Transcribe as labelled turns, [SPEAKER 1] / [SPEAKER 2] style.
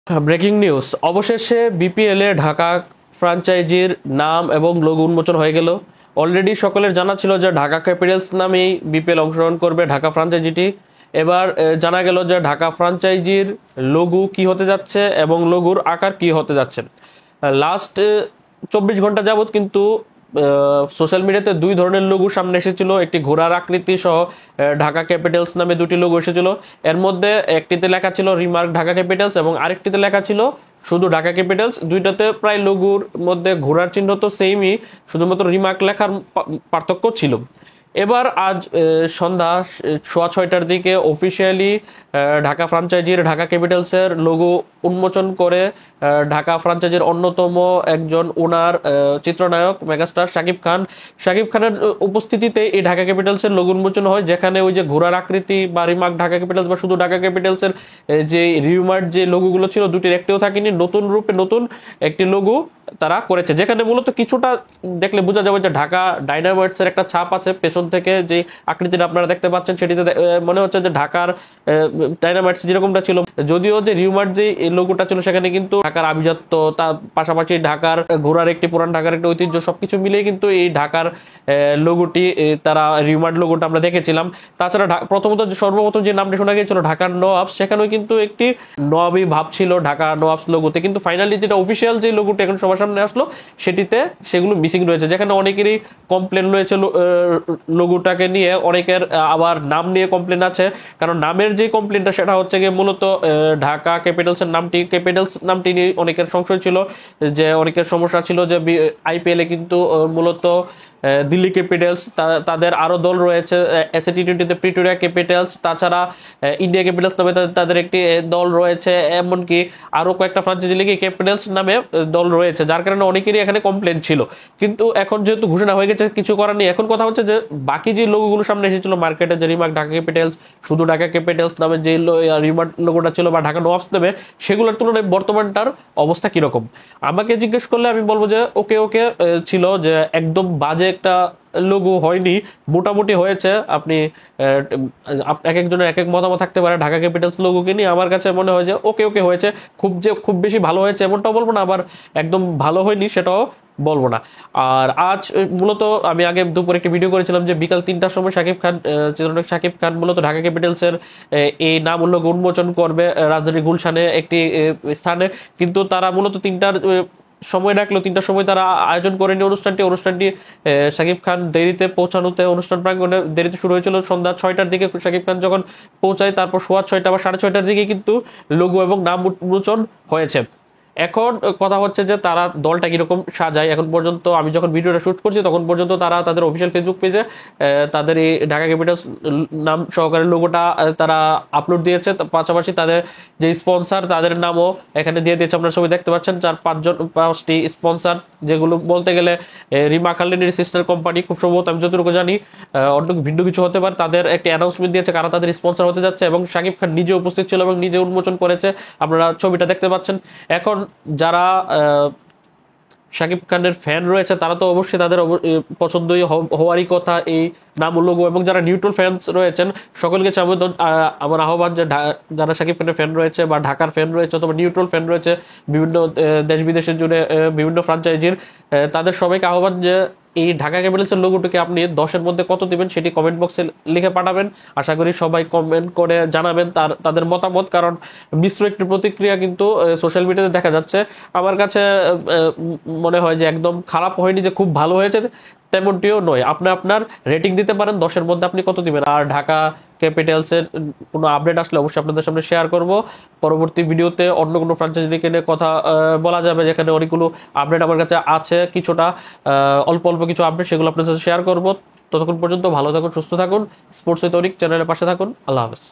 [SPEAKER 1] Breaking news, অবশেষে BPL এ ঢাকা ফ্র্যাঞ্চাইজির নাম এবং লোগো উন্মোচন হয়ে গেল। অলরেডি সকলের জানা ছিল যে ঢাকা ক্যাপিটালস নামেই বিপিএল অংশগ্রহণ করবে ঢাকা ফ্র্যাঞ্চাইজিটি। এবার জানা গেল যে ঢাকা ফ্র্যাঞ্চাইজির লোগো কি হতে যাচ্ছে এবং লোগোর আকার কি হতে যাচ্ছে। লাস্ট 24 ঘন্টা যাবত কিন্তু সোশ্যাল মিডিয়াতে দুই ধরনের লোগো সামনে এসেছিল, একটি ঘোড়ার আকৃতি সহ ঢাকা ক্যাপিটালস নামে দুটি লোগো এসেছিল। এর মধ্যে একটিতে লেখা ছিল রিমার্ক ঢাকা ক্যাপিটালস এবং আরেকটিতে লেখা ছিল শুধু ঢাকা ক্যাপিটালস। দুইটাতে প্রায় লোগোর মধ্যে ঘোড়ার চিহ্ন তো সেমই, শুধুমাত্র রিমার্ক লেখার পার্থক্য ছিল। এবার আজ সন্ধ্যা 6:15টার দিকে অফিসিয়ালি ঢাকা ফ্র্যাঞ্চাইজির ঢাকা ক্যাপিটালসের লোগো উন্মোচন করে ঢাকা ফ্র্যাঞ্চাইজির অন্যতম একজন ওনার চিত্রনায়ক মেগাস্টার শাকিব খানের উপস্থিতিতে এই ঢাকা ক্যাপিটালসের লোগো উন্মোচন হয়, যেখানে ওই যে ঘোড়ার আকৃতি বা রিমার্ক ঢাকা ক্যাপিটালস বা শুধু ঢাকা ক্যাপিটালসের যে রিউমার্ক যে লোগোগুলো ছিল দুটির একটিও থাকেনি, নতুন রূপে নতুন একটি লোগো তারা করেছে, যেখানে মূলত কিছুটা দেখলে বোঝা যাবে যে ঢাকা ডাইনামাইটস এর একটা ছাপ আছে। পেছন থেকে যে আকৃতিটা আপনারা দেখতে পাচ্ছেন সেটিতে মনে হচ্ছে যে ঢাকার ডাইনামাইটস যেরকমটা ছিল, যদিও যে রিউমার্ক যে লোগোটা ছিল সেখানে কিন্তু ঢাকার আভিজাত্য, তার পাশাপাশি ঢাকার ঘোড়ার একটি পুরান ঢাকার একটি ঐতিহ্য সবকিছু মিলিয়ে কিন্তু এই ঢাকার লোগোটি তারা রিউমার্ক লোগোটা আমরা দেখেছিলাম। তাছাড়া প্রথমত সর্বপ্রথম যে নামটি শোনা গিয়েছিল ঢাকার নওয়াবস, সেখানেও কিন্তু একটি নওয়াবি ভাব ছিল ঢাকা নওয়াবস লোগোতে, কিন্তু ফাইনালি যেটা অফিসিয়াল যে লোগোটি এখন সবার সামনে আসলো সেটিতে সেগুলো মিসিং রয়েছে, যেখানে অনেকেরই কমপ্লেন রয়েছে লোগোটাকে নিয়ে, অনেকের আবার নাম নিয়ে কমপ্লেন আছে। কারণ নামের যে কমপ্লেনটা সেটা হচ্ছে গিয়ে মূলত ঢাকা ক্যাপিটালসের ক্যাপিটালস নামটি নিয়ে অনেকের সংশয় ছিল, যে অনেকের সমস্যা ছিল যে আইপিএল এ কিন্তু মূলত দিল্লি ক্যাপিটালস, তাদের আরো দল রয়েছে, এসএ টি20তে প্রিটোরিয়া ক্যাপিটালস, তাছাড়া ইন্ডিয়া ক্যাপিটালস নামে তাদের একটি দল রয়েছে, এমনকি আরো কয়েকটা ফ্রাঞ্চাইজি লিগে ক্যাপিটালস নামে দল রয়েছে, যার কারণে অনেকেরই এখানে কমপ্লেন ছিল। কিন্তু এখন যেহেতু ঘোষণা হয়ে গেছে কিছু করার নেই। এখন কথা হচ্ছে যে বাকি যে লোগোগুলো সামনে এসেছিল মার্কেটে, যে রিমার্ক ঢাকা ক্যাপিটালস, শুধু ঢাকা ক্যাপিটালস নামে যে রিমার্ক লোগোটা ছিল বা ঢাকা নওয়াবস নামে, সেগুলোর তুলনায় বর্তমানটার অবস্থা কিরকম আমাকে জিজ্ঞেস করলে আমি বলবো যে ওকে ওকে ছিল, যে একদম বাজে একটা লোগো হয়নি, মোটামুটি হয়েছে। আপনি এক একজনের এক এক মতামত থাকতে পারে ঢাকা ক্যাপিটালস লোগোকে নিয়ে। আমার কাছে মনে হয় যে ওকে ওকে হয়েছে, খুব বেশি ভালো হয়েছে এমনটাও বলবো না, আবার একদম ভালো হয়নি সেটাও বলবো না। আর আজ মূলত আমি আগে দুপুরে একটি ভিডিও করেছিলাম যে বিকাল 3টার সময় চিত্রনায়ক শাকিব খান মূলত ঢাকা ক্যাপিটালসের এই নাম লোগো উন্মোচন করবে রাজধানী গুলশানে একটি স্থানে, কিন্তু তারা মূলত 3টার সময় রাখলো, 3টার সময় তারা আয়োজন করেনি অনুষ্ঠানটি শাকিব খান দেরিতে পৌঁছানোতে, অনুষ্ঠান প্রাঙ্গণে দেরিতে শুরু হয়েছিল সন্ধ্যা 6টার দিকে। শাকিব খান যখন পৌঁছায় তারপর 6:15 বা 6:30টার দিকে কিন্তু লোগো এবং নাম উন্মোচন হয়েছে। এখন কথা হচ্ছে যে তারা দলটা কিরকম সাজায়। এখন পর্যন্ত আমি যখন ভিডিওটা শুট করছি তখন পর্যন্ত তারা তাদের অফিসিয়াল ফেসবুক পেজে তাদের এই ঢাকা ক্যাপিটালস নাম সহকারে লোগোটা তারা আপলোড দিয়েছে, পাশাপাশি তাদের যে স্পন্সার তাদের নামও এখানে দিয়ে দিয়েছে। আপনারা সবাই দেখতে পাচ্ছেন 4-5টি স্পন্সার, যেগুলো বলতে গেলে রিমা খালিনের সিস্টার কোম্পানি, খুব সম্ভবত আমি যতটুকু জানি অন্য ভিন্ন কিছু হতে পারে। তাদের একটি অ্যানাউন্সমেন্ট দিয়েছে কারা তাদের স্পন্সার হতে যাচ্ছে, এবং শাকিব খান নিজে উপস্থিত ছিল এবং নিজে উন্মোচন করেছে, আপনারা ছবিটা দেখতে পাচ্ছেন। এখন যারা শাকিব খানের ফ্যান রয়েছে তারা তো অবশ্যই তাদের পছন্দই হওয়ারই কথা এই নাম লোগো, এবং যারা নিউট্রাল ফ্যান্স রয়েছেন সকলকে আমার আহ্বান যে যারা শাকিব খানের ফ্যান রয়েছে বা ঢাকার ফ্যান রয়েছে অথবা নিউট্রাল ফ্যান রয়েছে বিভিন্ন দেশ বিদেশের জুড়ে বিভিন্ন ফ্র্যাঞ্চাইজির, তাদের সবাইকে আহ্বান যে এই ঢাকা ক্যাপিটালসের লোগোটিকে আপনি 10-এর মধ্যে কত দিবেন সেটি কমেন্ট বক্সে লিখে পাঠাবেন। আশা করি সবাই কমেন্ট করে জানাবেন তাদের মতামত, কারণ মিশ্র একটি প্রতিক্রিয়া কিন্তু সোশ্যাল মিডিয়াতে দেখা যাচ্ছে। আমার কাছে মনে হয় যে একদম খারাপ হয়নি, যে খুব ভালো হয়েছে তেমনটিও নয়। আপনি আপনার রেটিং দিতে পারেন 10-এর মধ্যে আপনি কত দিবেন। আর ঢাকা ক্যাপিটালসের কোনো আপডেট আসলে অবশ্যই আপনাদের সামনে শেয়ার করব। পরবর্তী ভিডিওতে অন্য কোনো ফ্র্যাঞ্চাইজি নিয়ে কথা বলা যাবে, যেখানে অনেকগুলো আপডেট আমার কাছে আছে, কিছুটা অল্প অল্প কিছু আপডেট, সেগুলো আপনাদের সাথে শেয়ার করব। ততক্ষণ পর্যন্ত ভালো থাকুন, সুস্থ থাকুন, স্পোর্টস উইথ অনিক চ্যানেলের পাশে থাকুন। আল্লাহ হাফেজ।